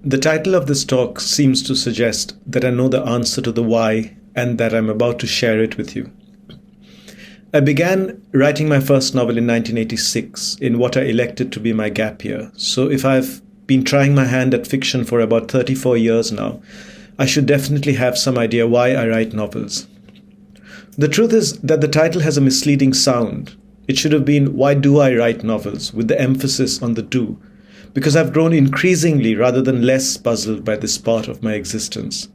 The title of this talk seems to suggest that I know the answer to the why and that I'm about to share it with you. I began writing my first novel in 1986 in what I elected to be my gap year. So if I've been trying my hand at fiction for about 34 years now, I should definitely have some idea why I write novels. The truth is that the title has a misleading sound. It should have been, Why Do I Write Novels? With the emphasis on the do, because I've grown increasingly rather than less puzzled by this part of my existence.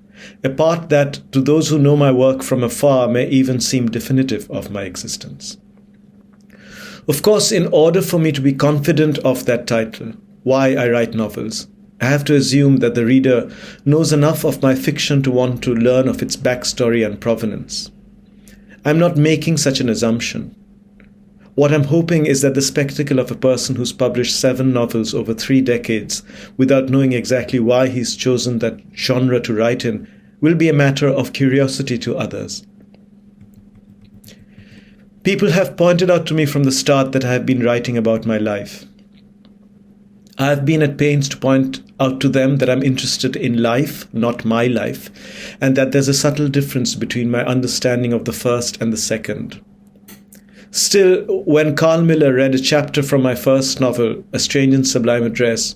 A part that, to those who know my work from afar, may even seem definitive of my existence. Of course, in order for me to be confident of that title, Why I Write Novels, I have to assume that the reader knows enough of my fiction to want to learn of its backstory and provenance. I'm not making such an assumption. What I'm hoping is that the spectacle of a person who's published 7 novels over 3 decades without knowing exactly why he's chosen that genre to write in will be a matter of curiosity to others. People have pointed out to me from the start that I have been writing about my life. I have been at pains to point out to them that I'm interested in life, not my life, and that there's a subtle difference between my understanding of the first and the second. Still, when Carl Miller read a chapter from my first novel, A Strange and Sublime Address,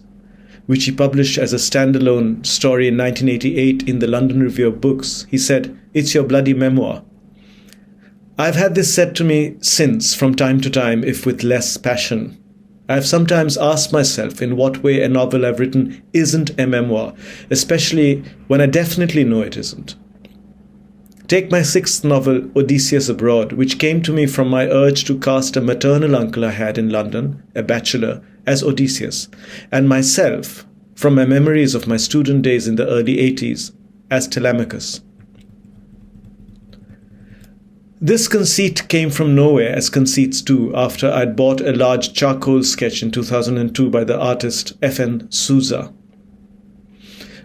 which he published as a standalone story in 1988 in the London Review of Books, he said, "It's your bloody memoir." I've had this said to me since, from time to time, if with less passion. I've sometimes asked myself in what way a novel I've written isn't a memoir, especially when I definitely know it isn't. Take my 6th novel, Odysseus Abroad, which came to me from my urge to cast a maternal uncle I had in London, a bachelor, as Odysseus, and myself, from my memories of my student days in the early 80s, as Telemachus. This conceit came from nowhere, as conceits do, after I'd bought a large charcoal sketch in 2002 by the artist F.N. Souza.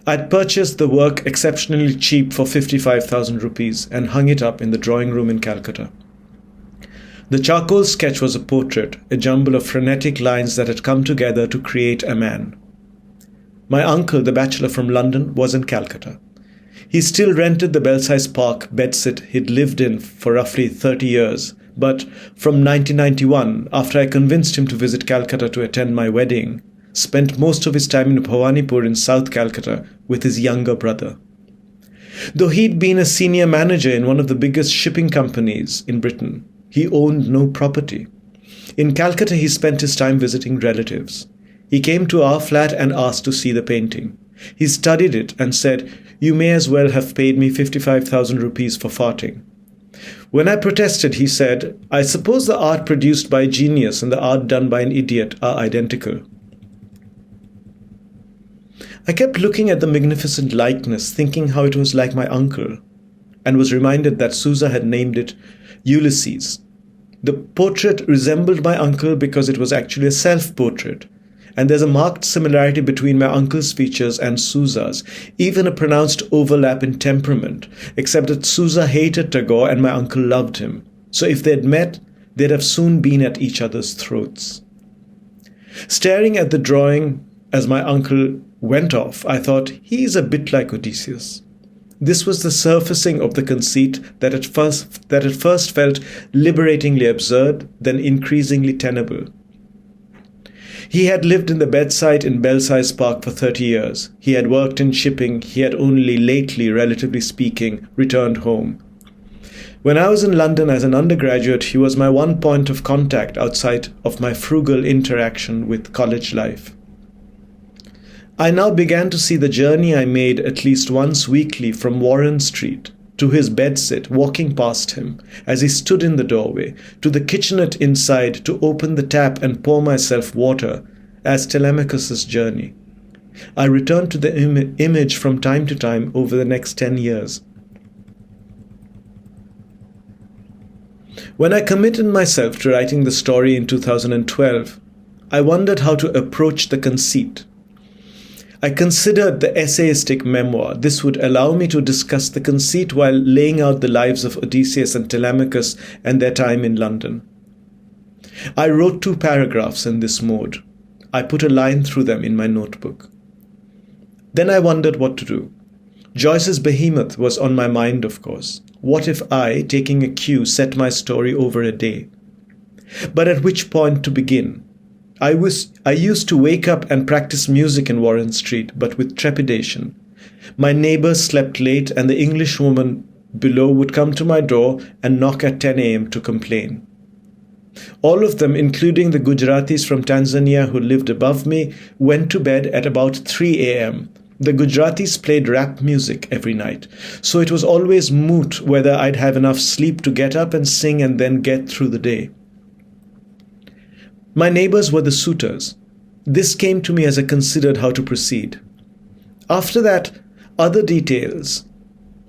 I'd purchased the work exceptionally cheap for 55,000 rupees and hung it up in the drawing room in Calcutta. The charcoal sketch was a portrait, a jumble of frenetic lines that had come together to create a man. My uncle, the bachelor from London, was in Calcutta. He still rented the Belsize Park bedsit he'd lived in for roughly 30 years, but from 1991, after I convinced him to visit Calcutta to attend my wedding, spent most of his time in Bhawanipur in South Calcutta with his younger brother. Though he'd been a senior manager in one of the biggest shipping companies in Britain, he owned no property. In Calcutta, he spent his time visiting relatives. He came to our flat and asked to see the painting. He studied it and said, "You may as well have paid me 55,000 rupees for farting." When I protested, he said, "I suppose the art produced by a genius and the art done by an idiot are identical." I kept looking at the magnificent likeness, thinking how it was like my uncle, and was reminded that Souza had named it Ulysses. The portrait resembled my uncle because it was actually a self-portrait, and there's a marked similarity between my uncle's features and Souza's, even a pronounced overlap in temperament, except that Souza hated Tagore and my uncle loved him. So if they'd met, they'd have soon been at each other's throats. Staring at the drawing as my uncle went off, I thought, he's a bit like Odysseus. This was the surfacing of the conceit that at first felt liberatingly absurd, then increasingly tenable. He had lived in the bedside in Belsize Park for 30 years. He had worked in shipping. He had only lately, relatively speaking, returned home. When I was in London as an undergraduate, he was my one point of contact outside of my frugal interaction with college life. I now began to see the journey I made at least once weekly from Warren Street to his bedsit, walking past him as he stood in the doorway, to the kitchenette inside to open the tap and pour myself water, as Telemachus's journey. I returned to the image from time to time over the next 10 years. When I committed myself to writing the story in 2012, I wondered how to approach the conceit. I considered the essayistic memoir. This would allow me to discuss the conceit while laying out the lives of Odysseus and Telemachus and their time in London. I wrote 2 paragraphs in this mode. I put a line through them in my notebook. Then I wondered what to do. Joyce's Behemoth was on my mind, of course. What if I, taking a cue, set my story over a day? But at which point to begin? I used to wake up and practice music in Warren Street, but with trepidation. My neighbors slept late, and the Englishwoman below would come to my door and knock at 10 a.m. to complain. All of them, including the Gujaratis from Tanzania who lived above me, went to bed at about 3 a.m. The Gujaratis played rap music every night, so it was always moot whether I'd have enough sleep to get up and sing and then get through the day. My neighbors were the suitors. This came to me as I considered how to proceed. After that, other details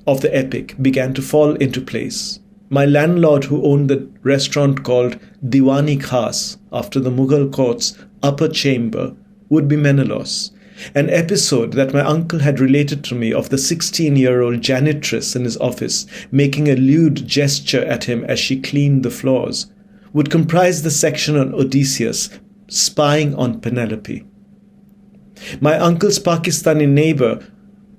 of the epic began to fall into place. My landlord, who owned the restaurant called Diwani Khas after the Mughal court's upper chamber, would be Menelaus, an episode that my uncle had related to me of the 16-year-old janitress in his office making a lewd gesture at him as she cleaned the floors, would comprise the section on Odysseus spying on Penelope. My uncle's Pakistani neighbor,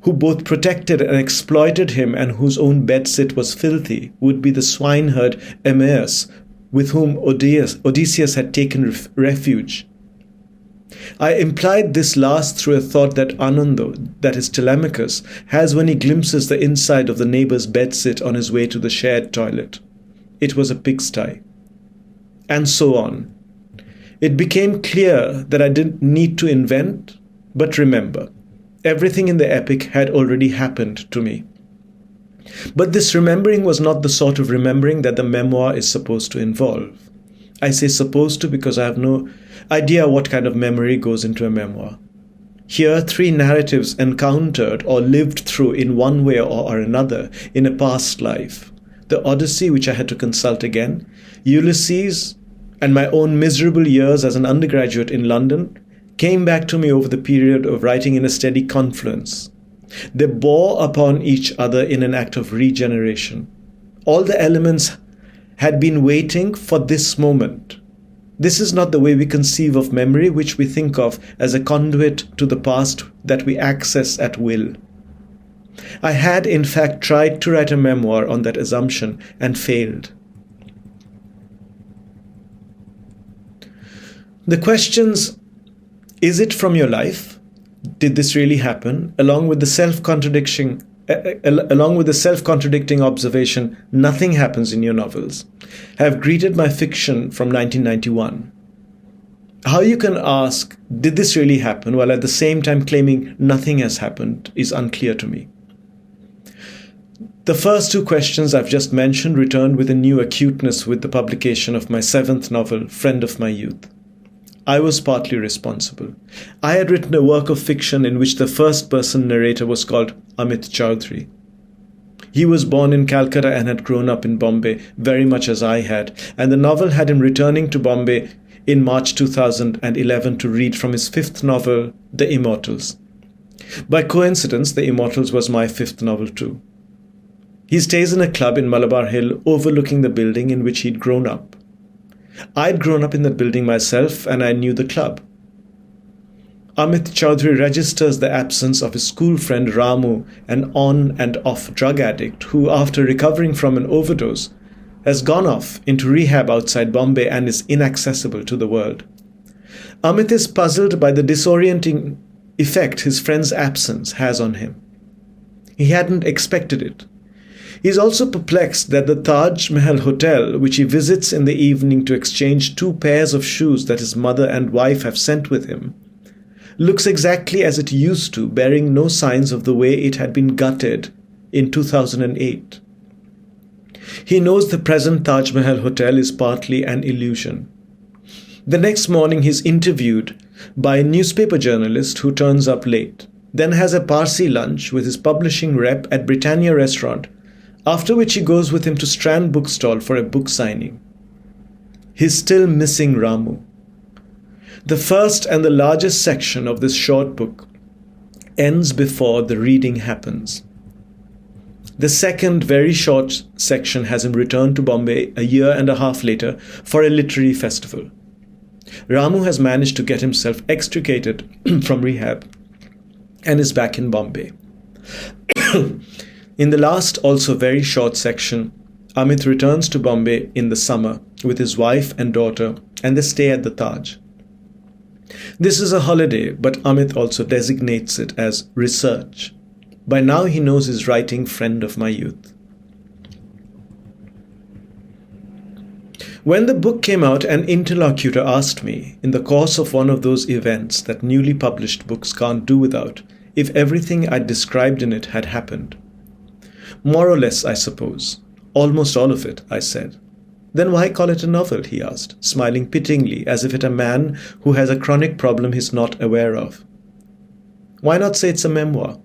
who both protected and exploited him and whose own bedsit was filthy, would be the swineherd Emaeus, with whom Odysseus had taken refuge. I implied this last through a thought that Anando, that is Telemachus, has when he glimpses the inside of the neighbor's bedsit on his way to the shared toilet. It was a pigsty. And so on. It became clear that I didn't need to invent, but remember. Everything in the epic had already happened to me. But this remembering was not the sort of remembering that the memoir is supposed to involve. I say supposed to because I have no idea what kind of memory goes into a memoir. Here, 3 narratives encountered or lived through in one way or another in a past life. The Odyssey, which I had to consult again, Ulysses, and my own miserable years as an undergraduate in London came back to me over the period of writing in a steady confluence. They bore upon each other in an act of regeneration. All the elements had been waiting for this moment. This is not the way we conceive of memory, which we think of as a conduit to the past that we access at will. I had, in fact, tried to write a memoir on that assumption and failed. The questions, is it from your life? Did this really happen? Along with the self-contradicting observation, nothing happens in your novels, have greeted my fiction from 1991. How you can ask, did this really happen, while at the same time claiming nothing has happened, is unclear to me. The first 2 questions I've just mentioned returned with a new acuteness with the publication of my 7th novel, Friend of My Youth. I was partly responsible. I had written a work of fiction in which the first-person narrator was called Amit Chaudhuri. He was born in Calcutta and had grown up in Bombay, very much as I had, and the novel had him returning to Bombay in March 2011 to read from his 5th novel, The Immortals. By coincidence, The Immortals was my 5th novel too. He stays in a club in Malabar Hill overlooking the building in which he'd grown up. I'd grown up in that building myself, and I knew the club. Amit Chaudhuri registers the absence of his school friend Ramu, an on and off drug addict who, after recovering from an overdose, has gone off into rehab outside Bombay and is inaccessible to the world. Amit is puzzled by the disorienting effect his friend's absence has on him. He hadn't expected it. He is also perplexed that the Taj Mahal hotel, which he visits in the evening to exchange 2 pairs of shoes that his mother and wife have sent with him, looks exactly as it used to, bearing no signs of the way it had been gutted in 2008. He knows the present Taj Mahal hotel is partly an illusion. The next morning he is interviewed by a newspaper journalist who turns up late, then has a Parsi lunch with his publishing rep at Britannia restaurant, after which he goes with him to Strand bookstall for a book signing. He's still missing Ramu. The first and the largest section of this short book ends before the reading happens. The second, very short section has him return to Bombay a year and a half later for a literary festival. Ramu has managed to get himself extricated from rehab and is back in Bombay. In the last, also very short section, Amit returns to Bombay in the summer with his wife and daughter, and they stay at the Taj. This is a holiday, but Amit also designates it as research. By now he knows his writing friend of my youth. When the book came out, an interlocutor asked me, in the course of one of those events that newly published books can't do without, if everything I'd described in it had happened. More or less, I suppose. Almost all of it, I said. Then why call it a novel, he asked, smiling pityingly as if at a man who has a chronic problem he's not aware of. Why not say it's a memoir?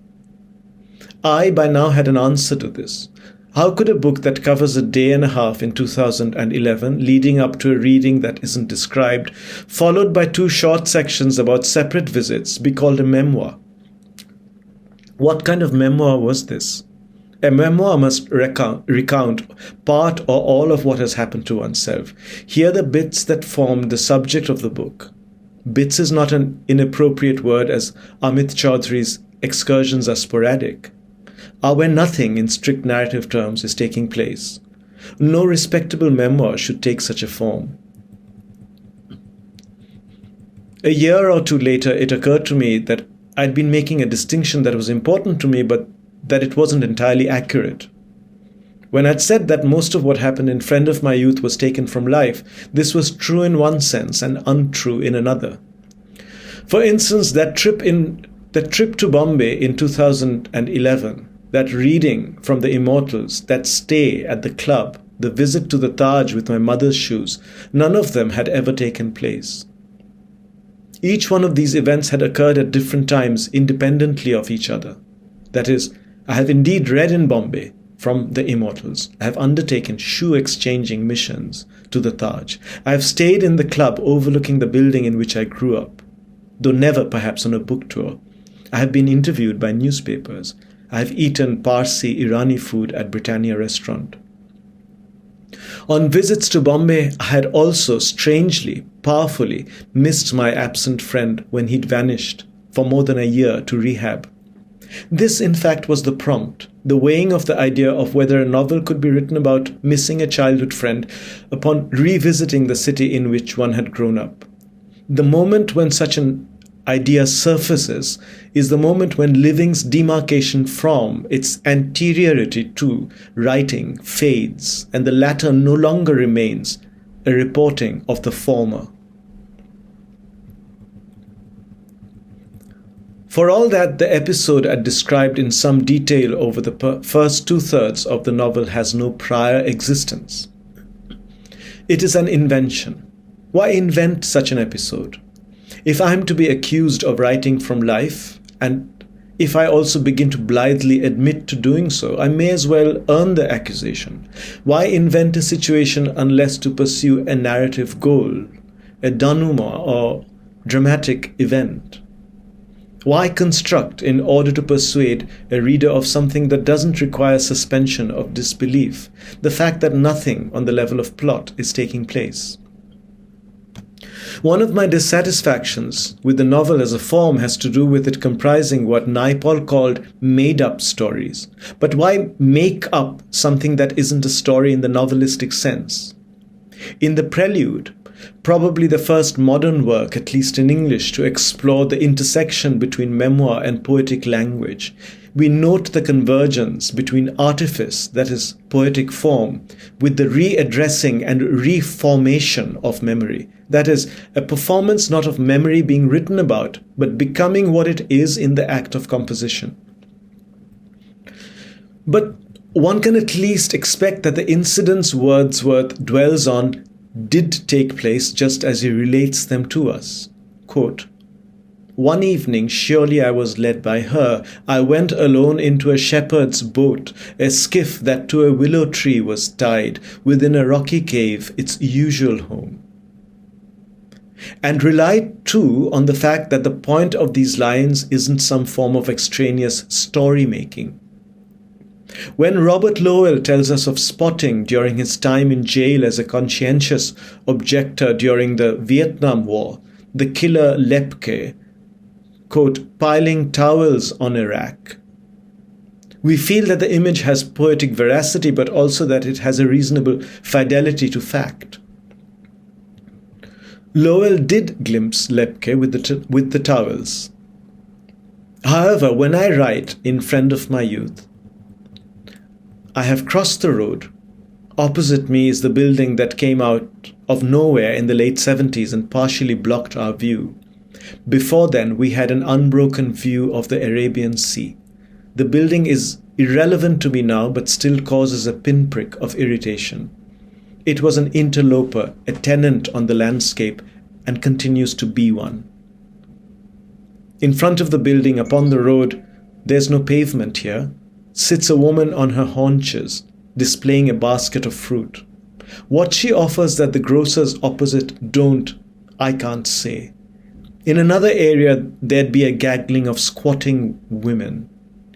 I by now had an answer to this. How could a book that covers a day and a half in 2011, leading up to a reading that isn't described, followed by 2 short sections about separate visits, be called a memoir? What kind of memoir was this? A memoir must recount part or all of what has happened to oneself. Here are the bits that form the subject of the book. Bits is not an inappropriate word, as Amit Chaudhuri's excursions are sporadic. Are where nothing in strict narrative terms is taking place. No respectable memoir should take such a form. A year or 2 later, it occurred to me that I'd been making a distinction that was important to me, but that it wasn't entirely accurate. When I'd said that most of what happened in Friend of My Youth was taken from life, this was true in one sense and untrue in another. For instance, that trip to Bombay in 2011, that reading from the Immortals, that stay at the club, the visit to the Taj with my mother's shoes, none of them had ever taken place. Each one of these events had occurred at different times independently of each other. That is, I have indeed read in Bombay from the Immortals. I have undertaken shoe-exchanging missions to the Taj. I have stayed in the club overlooking the building in which I grew up, though never perhaps on a book tour. I have been interviewed by newspapers. I have eaten Parsi Irani food at Britannia restaurant. On visits to Bombay, I had also strangely, powerfully missed my absent friend when he'd vanished for more than a year to rehab. This, in fact, was the prompt, the weighing of the idea of whether a novel could be written about missing a childhood friend upon revisiting the city in which one had grown up. The moment when such an idea surfaces is the moment when living's demarcation from, its anteriority to, writing fades, and the latter no longer remains a reporting of the former. For all that, the episode I described in some detail over the first 2/3 of the novel has no prior existence. It is an invention. Why invent such an episode? If I am to be accused of writing from life, and if I also begin to blithely admit to doing so, I may as well earn the accusation. Why invent a situation unless to pursue a narrative goal, a denouement or dramatic event? Why construct in order to persuade a reader of something that doesn't require suspension of disbelief, the fact that nothing on the level of plot is taking place? One of my dissatisfactions with the novel as a form has to do with it comprising what Naipaul called made-up stories. But why make up something that isn't a story in the novelistic sense? In The Prelude, probably the first modern work, at least in English, to explore the intersection between memoir and poetic language, we note the convergence between artifice, that is, poetic form, with the readdressing and reformation of memory, that is, a performance not of memory being written about, but becoming what it is in the act of composition. But one can at least expect that the incidents Wordsworth dwells on did take place just as he relates them to us. Quote, "One evening, surely I was led by her. I went alone into a shepherd's boat, a skiff that to a willow tree was tied, within a rocky cave, its usual home." And relied too on the fact that the point of these lines isn't some form of extraneous story-making. When Robert Lowell tells us of spotting during his time in jail as a conscientious objector during the Vietnam War, the killer Lepke, quote, piling towels on a rack. We feel that the image has poetic veracity, but also that it has a reasonable fidelity to fact. Lowell did glimpse Lepke with the towels. However, when I write in Friend of My Youth, I have crossed the road. Opposite me is the building that came out of nowhere in the late 70s and partially blocked our view. Before then, we had an unbroken view of the Arabian Sea. The building is irrelevant to me now, but still causes a pinprick of irritation. It was an interloper, a tenant on the landscape, and continues to be one. In front of the building, upon the road, there's no pavement here, sits a woman on her haunches, displaying a basket of fruit. What she offers that the grocers opposite don't, I can't say. In another area, there'd be a gaggling of squatting women.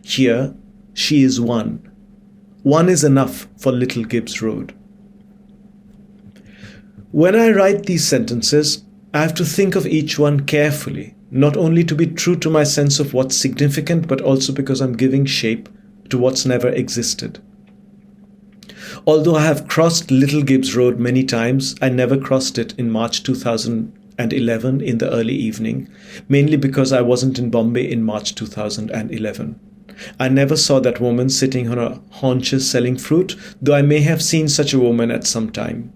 Here, she is one. One is enough for Little Gibbs Road. When I write these sentences, I have to think of each one carefully, not only to be true to my sense of what's significant, but also because I'm giving shape to what's never existed. Although I have crossed Little Gibbs Road many times, I never crossed it in March 2011 in the early evening, mainly because I wasn't in Bombay in March 2011. I never saw that woman sitting on her haunches selling fruit, though I may have seen such a woman at some time.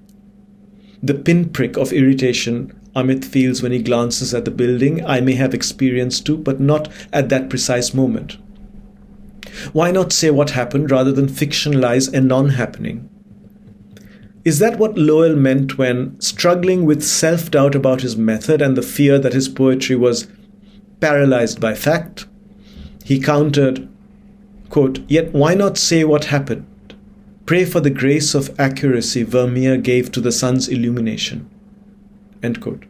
The pinprick of irritation Amit feels when he glances at the building, I may have experienced too, but not at that precise moment. Why not say what happened rather than fictionalize a non-happening? Is that what Lowell meant when, struggling with self-doubt about his method and the fear that his poetry was paralyzed by fact, he countered, quote, "Yet why not say what happened? Pray for the grace of accuracy Vermeer gave to the sun's illumination." End quote.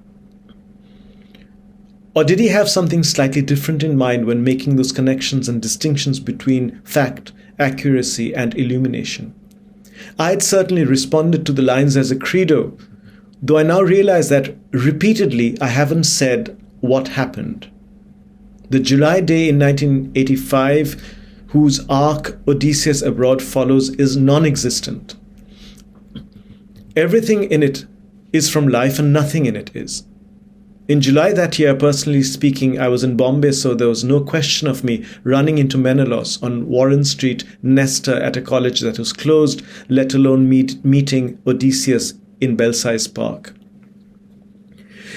Or did he have something slightly different in mind when making those connections and distinctions between fact, accuracy, and illumination? I had certainly responded to the lines as a credo, though I now realize that repeatedly I haven't said what happened. The July day in 1985, whose arc Odysseus Abroad follows, is non-existent. Everything in it is from life and nothing in it is. In July that year, personally speaking, I was in Bombay, so there was no question of me running into Menelaus on Warren Street, Nesta at a college that was closed, let alone meeting Odysseus in Belsize Park.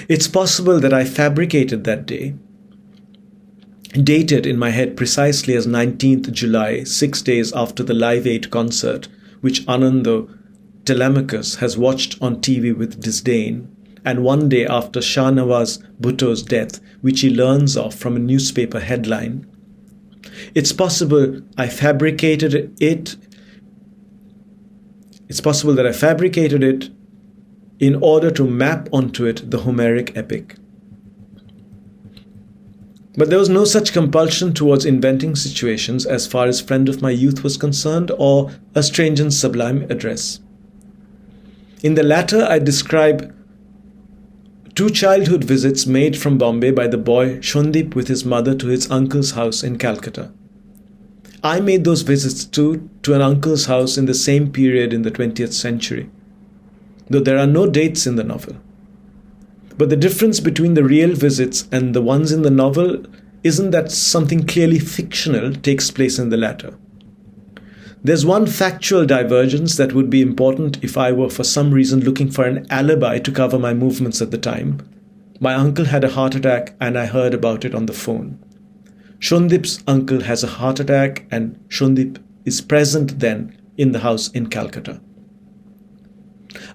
It's possible that I fabricated that day, dated in my head precisely as 19th July, 6 days after the Live Aid concert, which Anando Telemachus has watched on TV with disdain, and one day after Shah Nawaz Bhutto's death, which he learns of from a newspaper headline. It's possible that I fabricated it in order to map onto it the Homeric epic. But there was no such compulsion towards inventing situations as far as Friend of My Youth was concerned, or A Strange and Sublime Address. In the latter, I describe 2 childhood visits made from Bombay by the boy Shondip with his mother to his uncle's house in Calcutta. I made those visits too, to an uncle's house in the same period in the 20th century, though there are no dates in the novel. But the difference between the real visits and the ones in the novel isn't that something clearly fictional takes place in the latter. There's one factual divergence that would be important if I were for some reason looking for an alibi to cover my movements at the time. My uncle had a heart attack and I heard about it on the phone. Shondip's uncle has a heart attack and Shondip is present then in the house in Calcutta.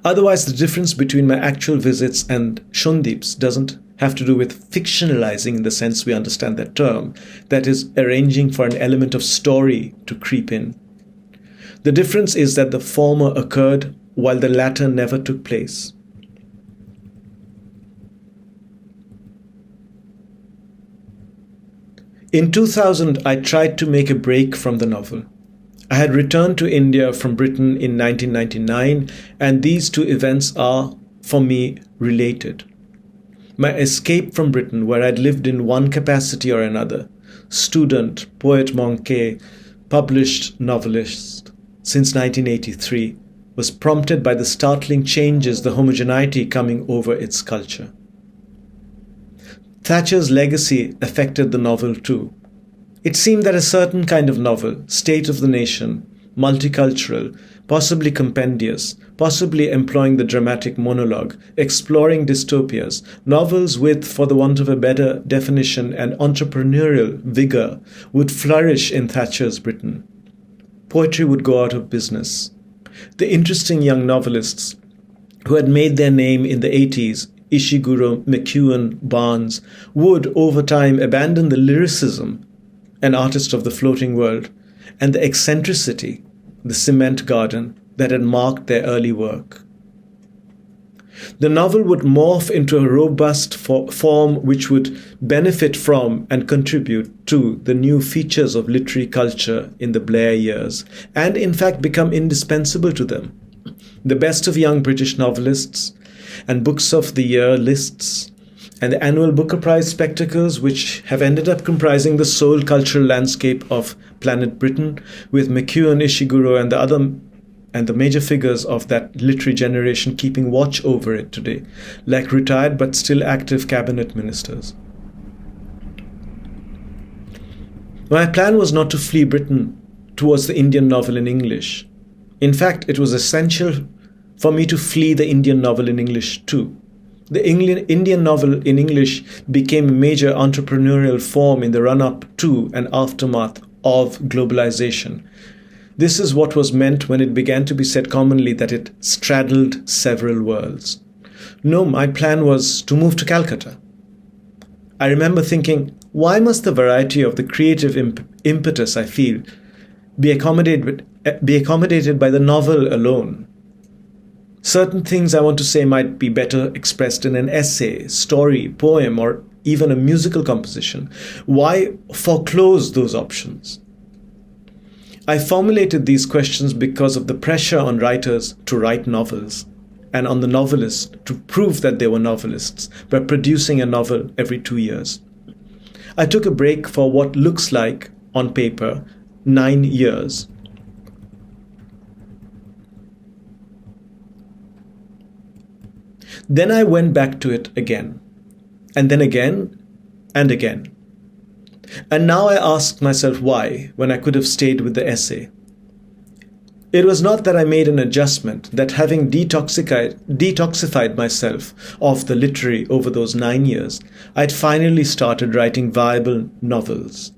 Otherwise, the difference between my actual visits and Shondip's doesn't have to do with fictionalizing in the sense we understand that term, that is, arranging for an element of story to creep in. The difference is that the former occurred while the latter never took place. In 2000, I tried to make a break from the novel. I had returned to India from Britain in 1999, and these 2 events are, for me, related. My escape from Britain, where I'd lived in one capacity or another, student, poet manqué, published novelist, since 1983, was prompted by the startling changes, the homogeneity coming over its culture. Thatcher's legacy affected the novel too. It seemed that a certain kind of novel, state of the nation, multicultural, possibly compendious, possibly employing the dramatic monologue, exploring dystopias, novels with, for the want of a better definition, an entrepreneurial vigor, would flourish in Thatcher's Britain. Poetry would go out of business. The interesting young novelists who had made their name in the 80s, Ishiguro, McEwan, Barnes, would, over time, abandon the lyricism, an artist of the floating world, and the eccentricity, the cement garden, that had marked their early work. The novel would morph into a robust form which would benefit from and contribute to the new features of literary culture in the Blair years, and in fact become indispensable to them. The best of young British novelists, and books of the year lists, and the annual Booker Prize spectacles, which have ended up comprising the sole cultural landscape of planet Britain, with McEwan, Ishiguro, and the major figures of that literary generation keeping watch over it today, like retired but still active cabinet ministers. My plan was not to flee Britain towards the Indian novel in English. In fact, it was essential for me to flee the Indian novel in English too. The Indian novel in English became a major entrepreneurial form in the run-up to and aftermath of globalization. This is what was meant when it began to be said commonly that it straddled several worlds. No, my plan was to move to Calcutta. I remember thinking, why must the variety of the creative impetus I feel be accommodated by the novel alone? Certain things I want to say might be better expressed in an essay, story, poem, or even a musical composition. Why foreclose those options? I formulated these questions because of the pressure on writers to write novels, and on the novelists to prove that they were novelists by producing a novel every 2 years. I took a break for what looks like, on paper, 9 years. Then I went back to it again, and then again, and again. And now I asked myself why, when I could have stayed with the essay. It was not that I made an adjustment, that having detoxified myself of the literary over those 9 years, I'd finally started writing viable novels.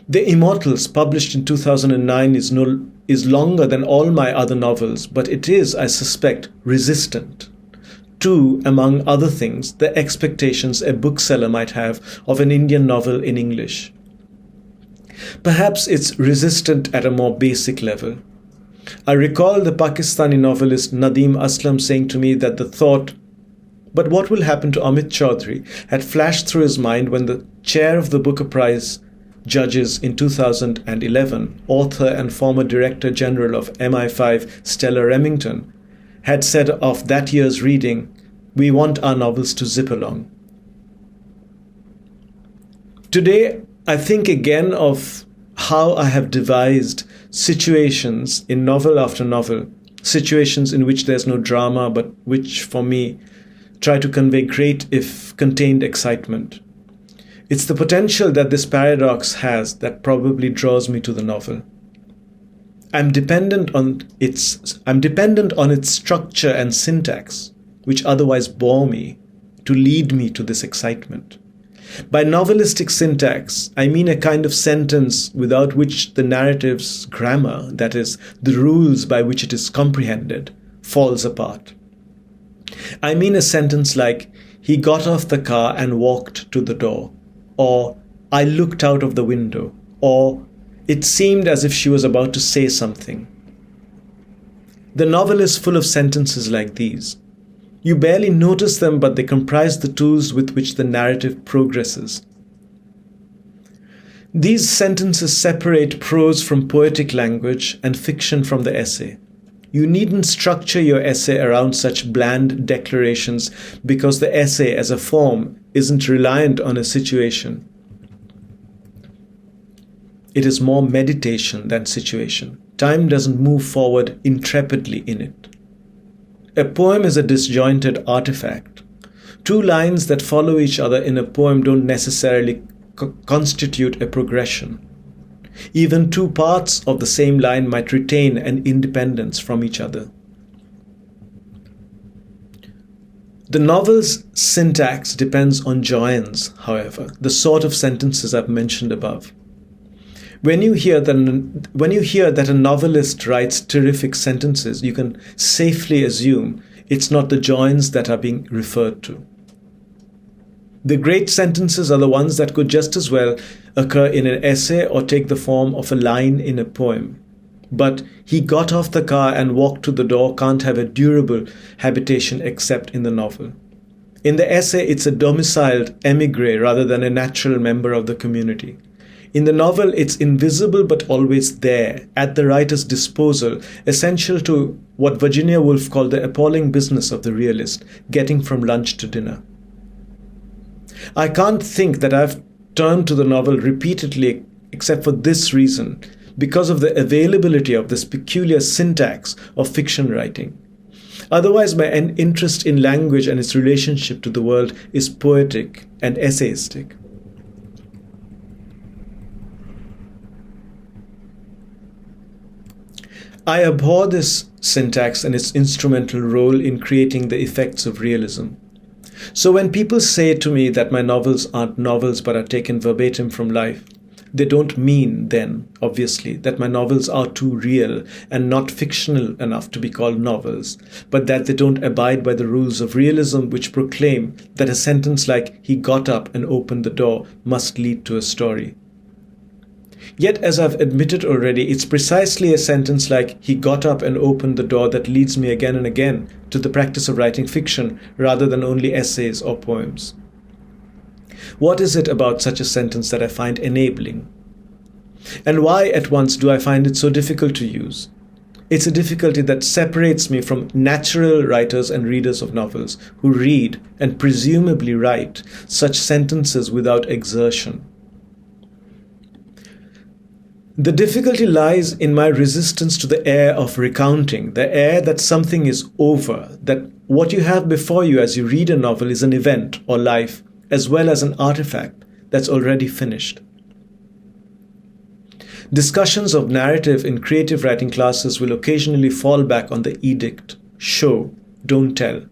The Immortals, published in 2009, is longer than all my other novels, but it is, I suspect, resistant to, among other things, the expectations a bookseller might have of an Indian novel in English. Perhaps it's resistant at a more basic level. I recall the Pakistani novelist Nadeem Aslam saying to me that the thought, "But what will happen to Amit Chaudhuri?" had flashed through his mind when the chair of the Booker Prize judges in 2011, author and former Director General of MI5 Stella Remington, had said of that year's reading, "We want our novels to zip along." Today, I think again of how I have devised situations in novel after novel, situations in which there's no drama, but which, for me, try to convey great, if contained, excitement. It's the potential that this paradox has that probably draws me to the novel. I'm dependent on its structure and syntax, which otherwise bore me, to lead me to this excitement. By novelistic syntax, I mean a kind of sentence without which the narrative's grammar, that is, the rules by which it is comprehended, falls apart. I mean a sentence like, "He got off the car and walked to the door," or "I looked out of the window," or "It seemed as if she was about to say something." The novel is full of sentences like these. You barely notice them, but they comprise the tools with which the narrative progresses. These sentences separate prose from poetic language and fiction from the essay. You needn't structure your essay around such bland declarations because the essay as a form isn't reliant on a situation. It is more meditation than situation. Time doesn't move forward intrepidly in it. A poem is a disjointed artifact. Two lines that follow each other in a poem don't necessarily constitute a progression. Even two parts of the same line might retain an independence from each other. The novel's syntax depends on joins, however, the sort of sentences I've mentioned above. When you hear that a novelist writes terrific sentences, you can safely assume it's not the joins that are being referred to. The great sentences are the ones that could just as well occur in an essay or take the form of a line in a poem. But he got off the car and walked to the door can't have a durable habitation except in the novel. In the essay, it's a domiciled émigré rather than a natural member of the community. In the novel, it's invisible but always there, at the writer's disposal, essential to what Virginia Woolf called the appalling business of the realist, getting from lunch to dinner. I can't think that I've turned to the novel repeatedly except for this reason, because of the availability of this peculiar syntax of fiction writing. Otherwise, my interest in language and its relationship to the world is poetic and essayistic. I abhor this syntax and its instrumental role in creating the effects of realism. So when people say to me that my novels aren't novels but are taken verbatim from life, they don't mean then, obviously, that my novels are too real and not fictional enough to be called novels, but that they don't abide by the rules of realism which proclaim that a sentence like "he got up and opened the door" must lead to a story. Yet, as I've admitted already, it's precisely a sentence like "he got up and opened the door" that leads me again and again to the practice of writing fiction rather than only essays or poems. What is it about such a sentence that I find enabling? And why at once do I find it so difficult to use? It's a difficulty that separates me from natural writers and readers of novels who read and presumably write such sentences without exertion. The difficulty lies in my resistance to the air of recounting, the air that something is over, that what you have before you as you read a novel is an event or life, as well as an artifact that's already finished. Discussions of narrative in creative writing classes will occasionally fall back on the edict, show, don't tell.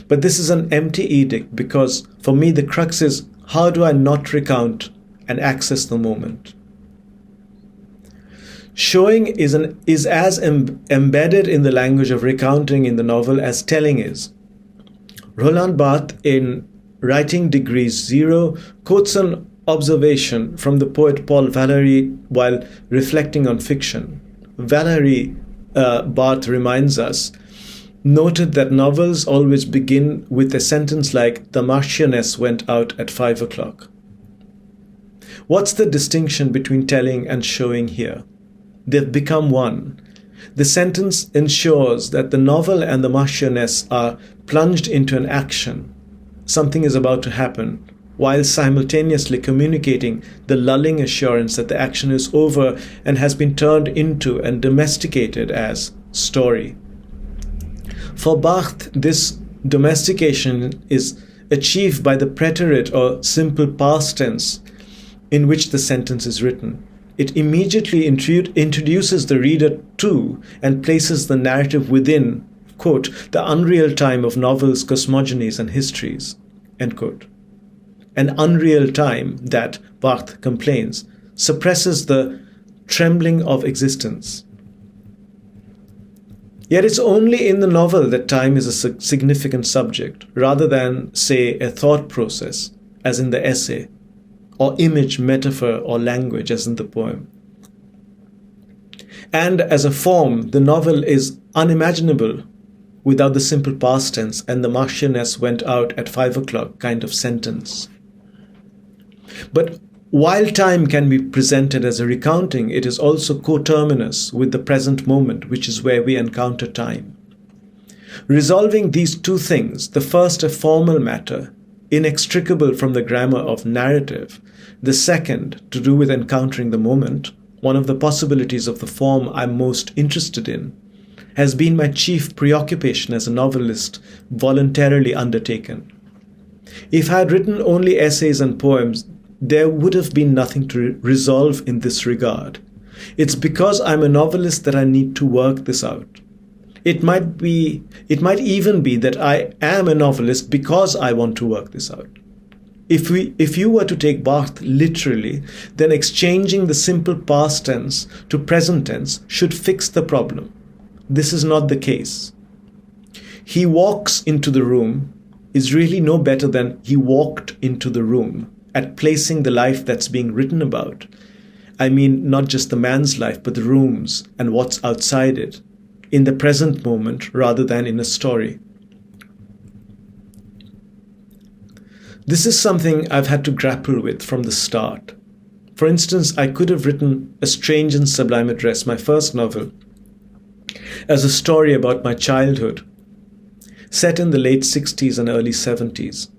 But this is an empty edict because, for me, the crux is, how do I not recount and access the moment? Showing is as embedded in the language of recounting in the novel as telling is. Roland Barthes, in Writing Degree 0, quotes an observation from the poet Paul Valéry while reflecting on fiction. Valéry, Barthes reminds us, noted that novels always begin with a sentence like "the Marchioness went out at 5 o'clock." What's the distinction between telling and showing here? They've become one. The sentence ensures that the novel and the Marchioness are plunged into an action. Something is about to happen, while simultaneously communicating the lulling assurance that the action is over and has been turned into and domesticated as story. For Barthes, this domestication is achieved by the preterite or simple past tense in which the sentence is written. It immediately introduces the reader to and places the narrative within, quote, the unreal time of novels, cosmogonies, and histories, end quote. An unreal time that, Barthes complains, suppresses the trembling of existence. Yet it's only in the novel that time is a significant subject, rather than, say, a thought process, as in the essay, or image, metaphor, or language, as in the poem. And as a form, the novel is unimaginable without the simple past tense and the Marchioness went out at 5 o'clock kind of sentence. But While time can be presented as a recounting, it is also coterminous with the present moment, which is where we encounter time. Resolving these two things, the first a formal matter, inextricable from the grammar of narrative, the second to do with encountering the moment, one of the possibilities of the form I'm most interested in, has been my chief preoccupation as a novelist voluntarily undertaken. If I had written only essays and poems, there would have been nothing to resolve in this regard. It's because I'm a novelist that I need to work this out. It might even be that I am a novelist because I want to work this out. If you were to take Barthes literally, then exchanging the simple past tense to present tense should fix the problem. This is not the case. He walks into the room is really no better than he walked into the room at placing the life that's being written about. I mean, not just the man's life, but the room's and what's outside it, in the present moment rather than in a story. This is something I've had to grapple with from the start. For instance, I could have written A Strange and Sublime Address, my first novel, as a story about my childhood, set in the late 60s and early 70s.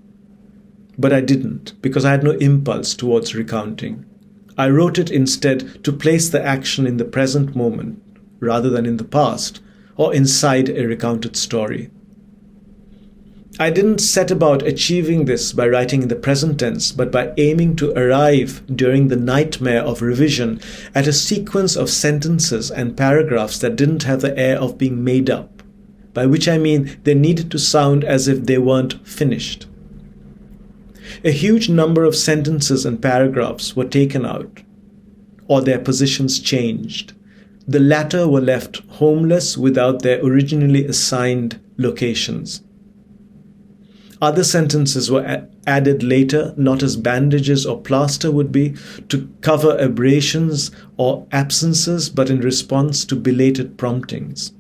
But I didn't, because I had no impulse towards recounting. I wrote it instead to place the action in the present moment, rather than in the past, or inside a recounted story. I didn't set about achieving this by writing in the present tense, but by aiming to arrive during the nightmare of revision at a sequence of sentences and paragraphs that didn't have the air of being made up, by which I mean they needed to sound as if they weren't finished. A huge number of sentences and paragraphs were taken out, or their positions changed. The latter were left homeless without their originally assigned locations. Other sentences were added later, not as bandages or plaster would be, to cover abrasions or absences, but in response to belated promptings.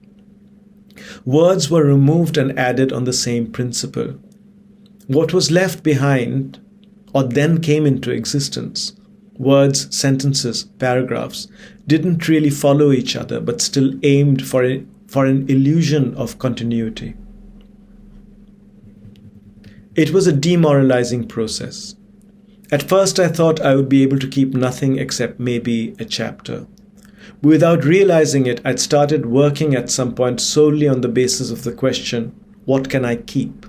Words were removed and added on the same principle. What was left behind, or then came into existence, words, sentences, paragraphs, didn't really follow each other, but still aimed for an illusion of continuity. It was a demoralizing process. At first I thought I would be able to keep nothing except maybe a chapter. Without realizing it, I'd started working at some point solely on the basis of the question, what can I keep?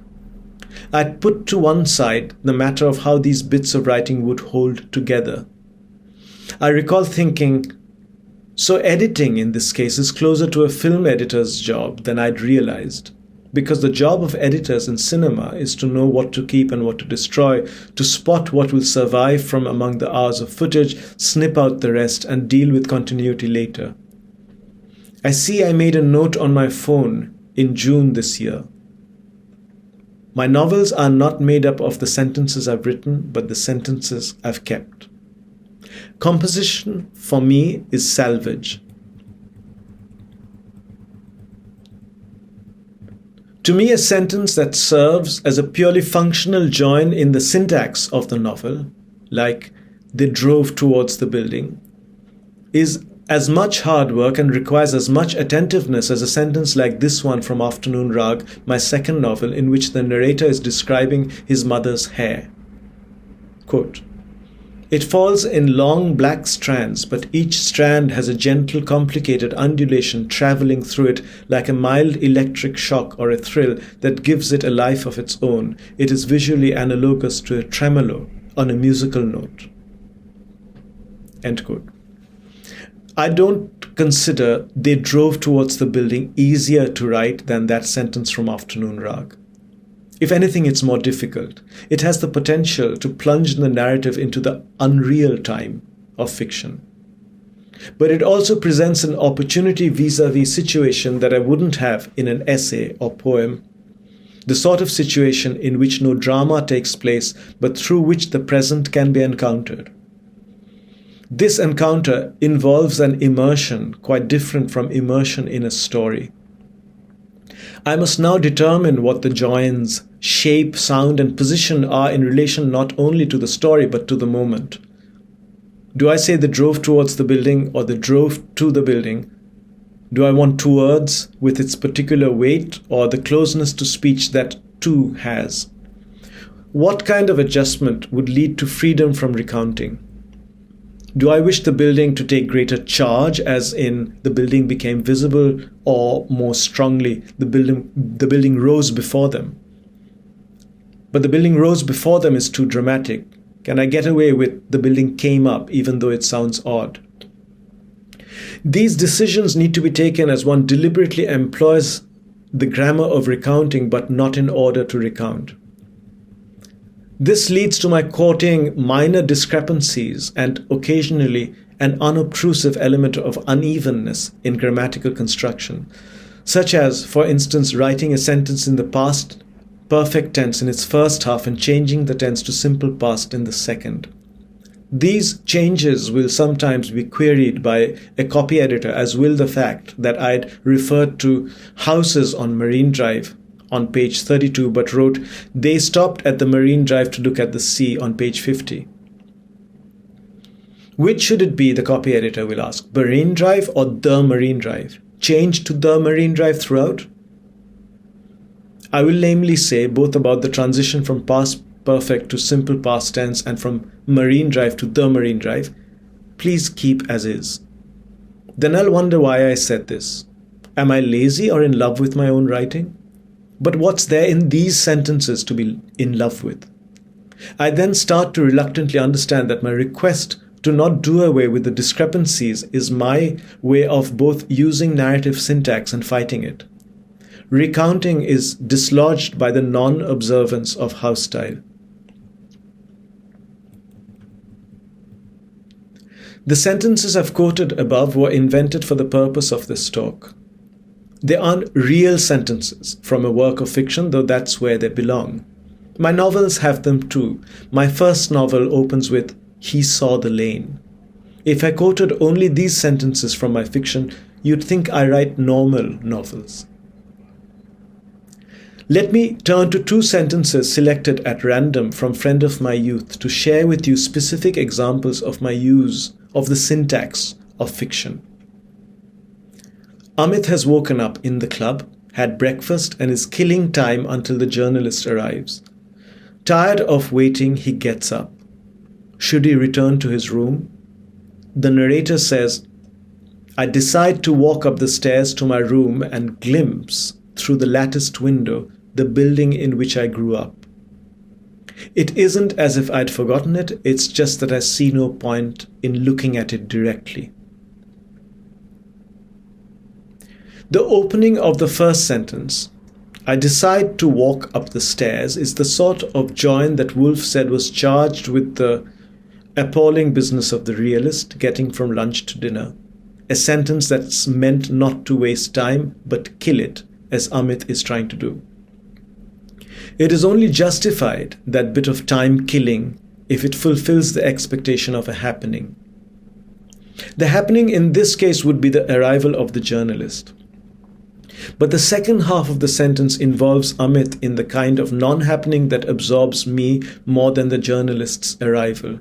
I'd put to one side the matter of how these bits of writing would hold together. I recall thinking, so editing in this case is closer to a film editor's job than I'd realized. Because the job of editors in cinema is to know what to keep and what to destroy, to spot what will survive from among the hours of footage, snip out the rest, and deal with continuity later. I see I made a note on my phone in June this year. My novels are not made up of the sentences I've written, but the sentences I've kept. Composition, for me, is salvage. To me, a sentence that serves as a purely functional join in the syntax of the novel, like they drove towards the building, is as much hard work and requires as much attentiveness as a sentence like this one from Afternoon Rag, my second novel, in which the narrator is describing his mother's hair. Quote, "It falls in long black strands, but each strand has a gentle, complicated undulation traveling through it like a mild electric shock or a thrill that gives it a life of its own. It is visually analogous to a tremolo on a musical note." End quote. I don't consider "they drove towards the building" easier to write than that sentence from Afternoon Rag. If anything, it's more difficult. It has the potential to plunge the narrative into the unreal time of fiction. But it also presents an opportunity vis-a-vis situation that I wouldn't have in an essay or poem, the sort of situation in which no drama takes place, but through which the present can be encountered. This encounter involves an immersion quite different from immersion in a story. I must now determine what the joins, shape, sound, and position are in relation not only to the story but to the moment. Do I say they drove towards the building or they drove to the building? Do I want towards with its particular weight or the closeness to speech that to has? What kind of adjustment would lead to freedom from recounting? Do I wish the building to take greater charge, as in the building became visible, or more strongly, the building rose before them? But the building rose before them is too dramatic. Can I get away with the building came up, even though it sounds odd? These decisions need to be taken as one deliberately employs the grammar of recounting, but not in order to recount. This leads to my quoting minor discrepancies and occasionally an unobtrusive element of unevenness in grammatical construction, such as, for instance, writing a sentence in the past perfect tense in its first half and changing the tense to simple past in the second. These changes will sometimes be queried by a copy editor, as will the fact that I'd referred to houses on Marine Drive on page 32, but wrote, they stopped at the Marine Drive to look at the sea on page 50. Which should it be, the copy editor will ask, Marine Drive or the Marine Drive? Change to the Marine Drive throughout? I will lamely say both about the transition from past perfect to simple past tense and from Marine Drive to the Marine Drive. Please keep as is. Then I'll wonder why I said this. Am I lazy or in love with my own writing? But what's there in these sentences to be in love with? I then start to reluctantly understand that my request to not do away with the discrepancies is my way of both using narrative syntax and fighting it. Recounting is dislodged by the non-observance of house style. The sentences I've quoted above were invented for the purpose of this talk. They aren't real sentences from a work of fiction, though that's where they belong. My novels have them too. My first novel opens with, "He saw the lane." If I quoted only these sentences from my fiction, you'd think I write normal novels. Let me turn to two sentences selected at random from Friend of My Youth to share with you specific examples of my use of the syntax of fiction. Amit has woken up in the club, had breakfast, and is killing time until the journalist arrives. Tired of waiting, he gets up. Should he return to his room? The narrator says, I decide to walk up the stairs to my room and glimpse through the latticed window the building in which I grew up. It isn't as if I'd forgotten it, it's just that I see no point in looking at it directly. The opening of the first sentence, I decide to walk up the stairs, is the sort of join that Woolf said was charged with the appalling business of the realist getting from lunch to dinner. A sentence that's meant not to waste time, but kill it, as Amit is trying to do. It is only justified, that bit of time killing, if it fulfills the expectation of a happening. The happening in this case would be the arrival of the journalist. But the second half of the sentence involves Amit in the kind of non-happening that absorbs me more than the journalist's arrival.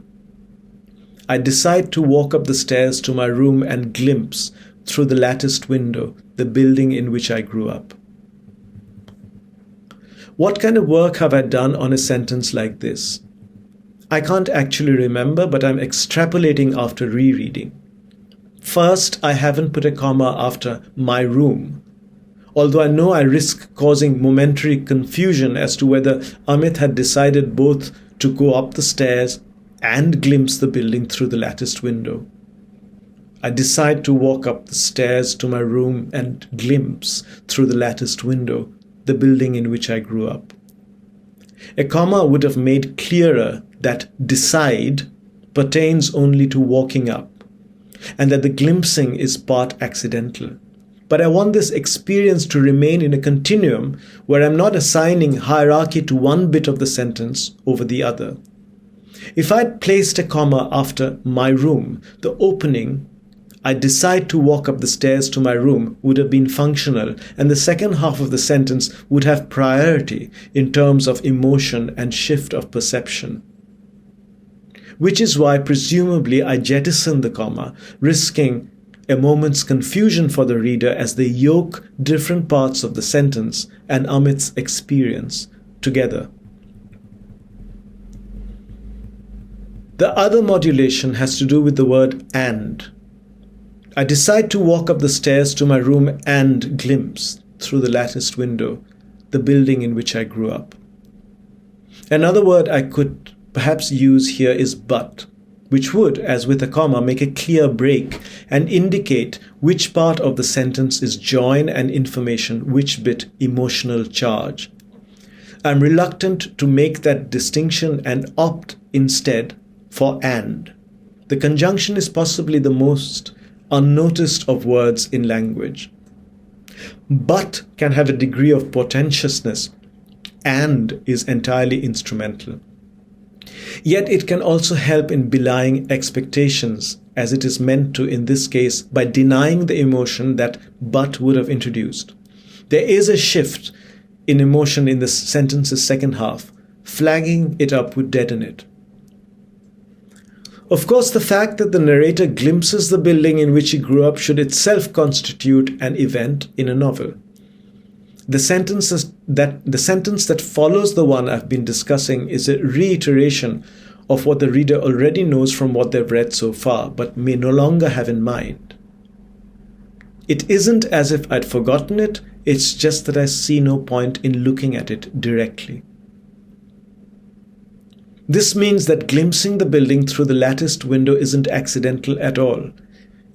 I decide to walk up the stairs to my room and glimpse, through the latticed window, the building in which I grew up. What kind of work have I done on a sentence like this? I can't actually remember, but I'm extrapolating after rereading. First, I haven't put a comma after my room, although I know I risk causing momentary confusion as to whether Amit had decided both to go up the stairs and glimpse the building through the latticed window. I decide to walk up the stairs to my room and glimpse through the latticed window the building in which I grew up. A comma would have made clearer that decide pertains only to walking up, and that the glimpsing is part accidental. But I want this experience to remain in a continuum where I'm not assigning hierarchy to one bit of the sentence over the other. If I'd placed a comma after my room, the opening, I decide to walk up the stairs to my room, would have been functional, and the second half of the sentence would have priority in terms of emotion and shift of perception. which is why presumably I jettison the comma, risking a moment's confusion for the reader as they yoke different parts of the sentence and Amit's experience together. The other modulation has to do with the word "and." I decide to walk up the stairs to my room and glimpse, through the latticed window, the building in which I grew up. Another word I could perhaps use here is "but," which would, as with a comma, make a clear break and indicate which part of the sentence is join and information, which bit emotional charge. I'm reluctant to make that distinction and opt instead for "and." The conjunction is possibly the most unnoticed of words in language. "But" can have a degree of portentousness, "and" is entirely instrumental. Yet it can also help in belying expectations, as it is meant to in this case, by denying the emotion that "but" would have introduced. There is a shift in emotion in the sentence's second half. Flagging it up would deaden it. Of course, the fact that the narrator glimpses the building in which he grew up should itself constitute an event in a novel. The sentence that follows the one I've been discussing is a reiteration of what the reader already knows from what they've read so far, but may no longer have in mind. It isn't as if I'd forgotten it, it's just that I see no point in looking at it directly. This means that glimpsing the building through the latticed window isn't accidental at all.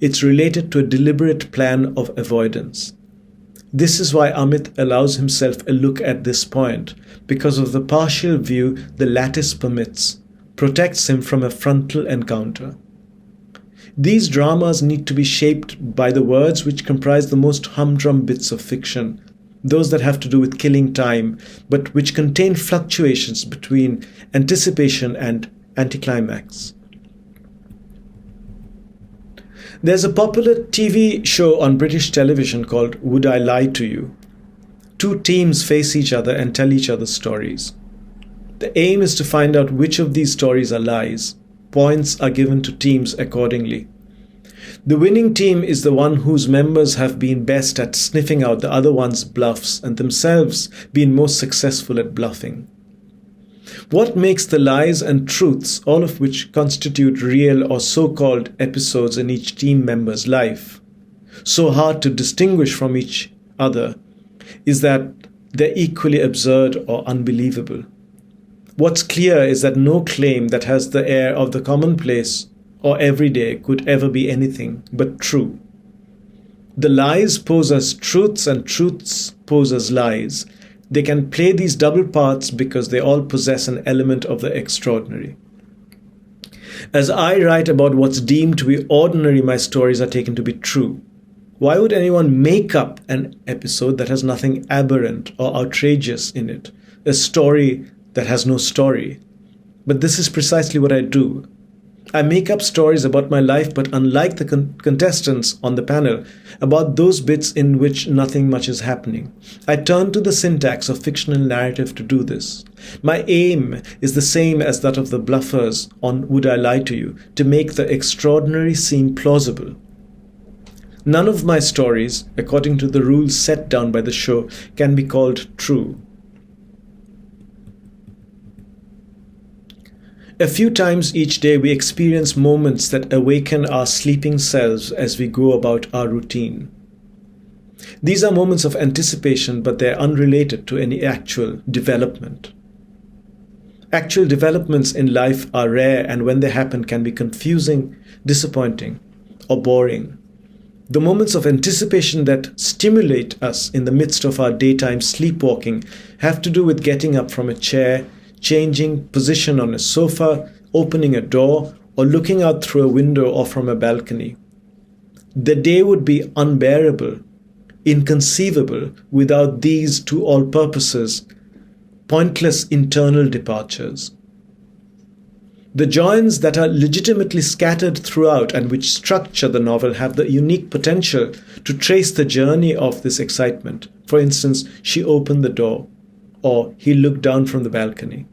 It's related to a deliberate plan of avoidance. This is why Amit allows himself a look at this point, because of the partial view the lattice permits, protects him from a frontal encounter. These dramas need to be shaped by the words which comprise the most humdrum bits of fiction, those that have to do with killing time, but which contain fluctuations between anticipation and anticlimax. There's a popular TV show on British television called Would I Lie to You? Two teams face each other and tell each other stories. The aim is to find out which of these stories are lies. Points are given to teams accordingly. The winning team is the one whose members have been best at sniffing out the other one's bluffs and themselves been most successful at bluffing. What makes the lies and truths, all of which constitute real or so-called episodes in each team member's life, so hard to distinguish from each other is that they're equally absurd or unbelievable. What's clear is that no claim that has the air of the commonplace or everyday could ever be anything but true. The lies pose as truths and truths pose as lies. They can play these double parts because they all possess an element of the extraordinary. As I write about what's deemed to be ordinary, my stories are taken to be true. Why would anyone make up an episode that has nothing aberrant or outrageous in it? A story that has no story. But this is precisely what I do. I make up stories about my life, but unlike the contestants on the panel, about those bits in which nothing much is happening. I turn to the syntax of fictional narrative to do this. My aim is the same as that of the bluffers on Would I Lie to You, to make the extraordinary seem plausible. None of my stories, according to the rules set down by the show, can be called true. A few times each day we experience moments that awaken our sleeping selves as we go about our routine. These are moments of anticipation, but they are unrelated to any actual development. Actual developments in life are rare, and when they happen can be confusing, disappointing, or boring. The moments of anticipation that stimulate us in the midst of our daytime sleepwalking have to do with getting up from a chair, changing position on a sofa, opening a door, or looking out through a window or from a balcony. The day would be unbearable, inconceivable without these, to all purposes, pointless internal departures. The joins that are legitimately scattered throughout and which structure the novel have the unique potential to trace the journey of this excitement. For instance, she opened the door, or he looked down from the balcony.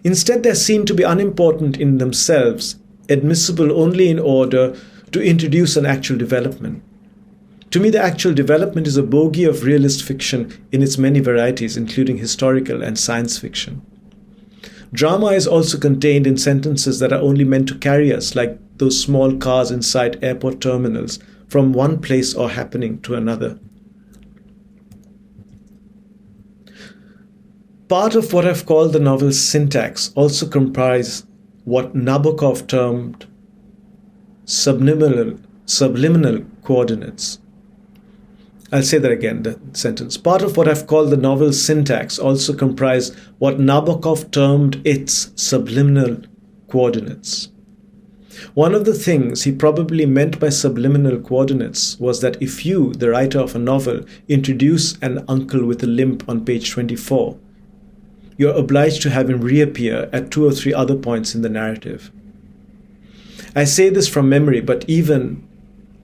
Instead, they're seen to be unimportant in themselves, admissible only in order to introduce an actual development. To me, the actual development is a bogey of realist fiction in its many varieties, including historical and science fiction. Drama is also contained in sentences that are only meant to carry us, like those small cars inside airport terminals, from one place or happening to another. Part of what I've called the novel's syntax also comprise what Nabokov termed subliminal coordinates. I'll say that again, the sentence. Part of what I've called the novel's syntax also comprise what Nabokov termed its subliminal coordinates. One of the things he probably meant by subliminal coordinates was that if you, the writer of a novel, introduce an uncle with a limp on page 24, you're obliged to have him reappear at 2 or 3 other points in the narrative. I say this from memory, but even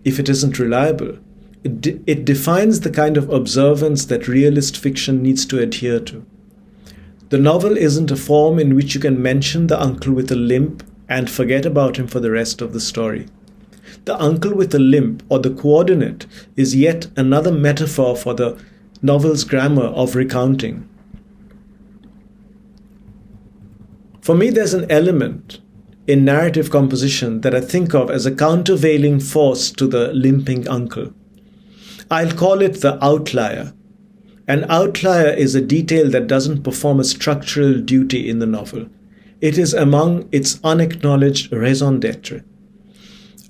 if it isn't reliable, it defines the kind of observance that realist fiction needs to adhere to. The novel isn't a form in which you can mention the uncle with a limp and forget about him for the rest of the story. The uncle with a limp, or the coordinate, is yet another metaphor for the novel's grammar of recounting. For me, there's an element in narrative composition that I think of as a countervailing force to the limping uncle. I'll call it the outlier. An outlier is a detail that doesn't perform a structural duty in the novel. It is among its unacknowledged raison d'etre.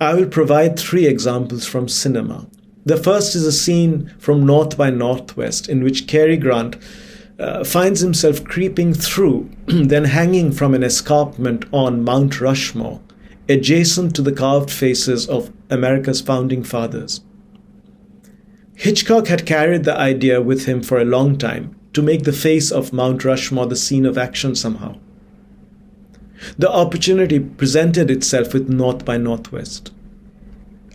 I will provide 3 examples from cinema. The first is a scene from North by Northwest in which Cary Grant finds himself creeping through, then hanging from an escarpment on Mount Rushmore, adjacent to the carved faces of America's founding fathers. Hitchcock had carried the idea with him for a long time to make the face of Mount Rushmore the scene of action somehow. The opportunity presented itself with North by Northwest.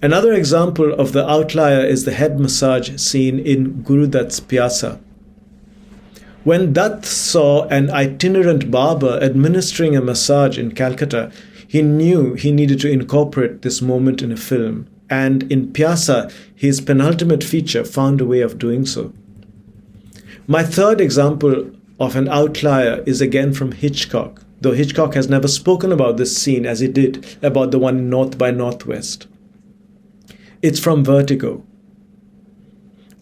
Another example of the outlier is the head massage scene in Guru Dutt's Pyasa. When Dutt saw an itinerant barber administering a massage in Calcutta, he knew he needed to incorporate this moment in a film, and in Pyasa, his penultimate feature, found a way of doing so. My third example of an outlier is again from Hitchcock, though Hitchcock has never spoken about this scene as he did about the one in North by Northwest. It's from Vertigo.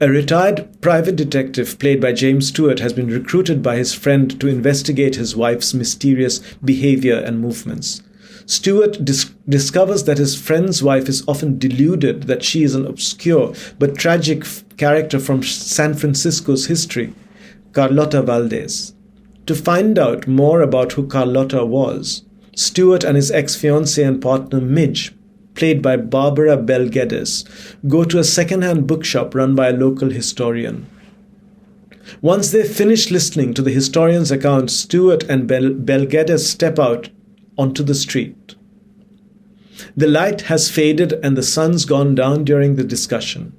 A retired private detective played by James Stewart has been recruited by his friend to investigate his wife's mysterious behavior and movements. Stewart discovers that his friend's wife is often deluded that she is an obscure but tragic character from San Francisco's history, Carlota Valdez. To find out more about who Carlota was, Stewart and his ex-fiancée and partner Midge, played by Barbara Bel Geddes, go to a second-hand bookshop run by a local historian. Once they've finished listening to the historian's account, Stewart and Bel Geddes step out onto the street. The light has faded and the sun's gone down during the discussion.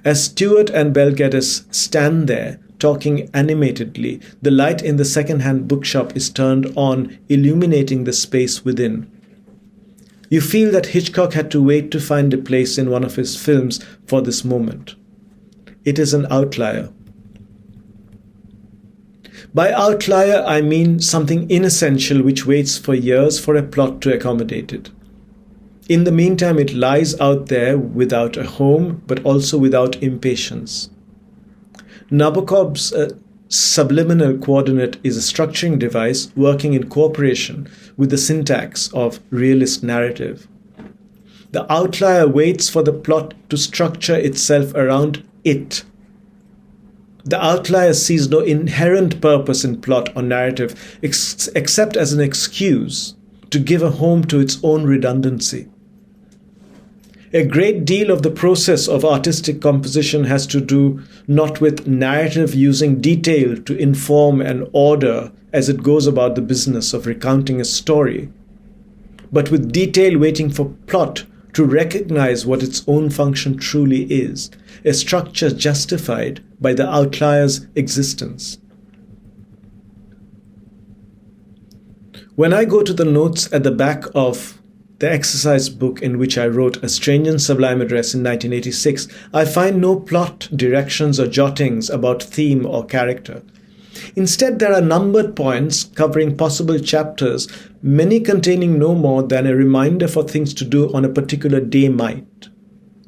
As Stewart and Bel Geddes stand there, talking animatedly, the light in the second-hand bookshop is turned on, illuminating the space within. You feel that Hitchcock had to wait to find a place in one of his films for this moment. It is an outlier. By outlier, I mean something inessential which waits for years for a plot to accommodate it. In the meantime, it lies out there without a home, but also without impatience. Nabokov's subliminal coordinate is a structuring device working in cooperation with the syntax of realist narrative. The outlier waits for the plot to structure itself around it. The outlier sees no inherent purpose in plot or narrative except as an excuse to give a home to its own redundancy. A great deal of the process of artistic composition has to do not with narrative using detail to inform and order as it goes about the business of recounting a story, but with detail waiting for plot to recognize what its own function truly is, a structure justified by the outlier's existence. When I go to the notes at the back of the exercise book in which I wrote A Strange and Sublime Address in 1986, I find no plot, directions, or jottings about theme or character. Instead, there are numbered points covering possible chapters, many containing no more than a reminder for things to do on a particular day might.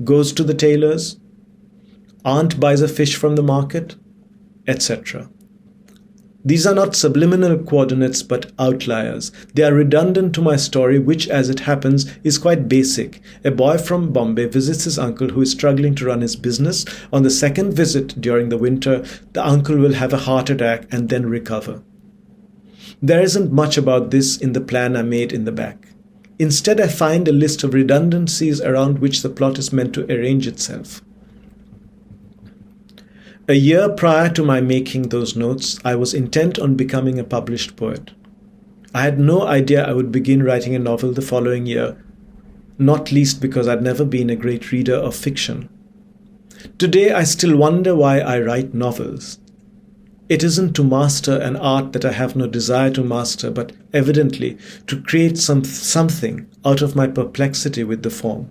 Goes to the tailor's, aunt buys a fish from the market, etc. These are not subliminal coordinates but outliers. They are redundant to my story, which, as it happens, is quite basic. A boy from Bombay visits his uncle who is struggling to run his business. On the second visit during the winter, the uncle will have a heart attack and then recover. There isn't much about this in the plan I made in the back. Instead, I find a list of redundancies around which the plot is meant to arrange itself. A year prior to my making those notes, I was intent on becoming a published poet. I had no idea I would begin writing a novel the following year, not least because I'd never been a great reader of fiction. Today, I still wonder why I write novels. It isn't to master an art that I have no desire to master, but evidently to create something out of my perplexity with the form.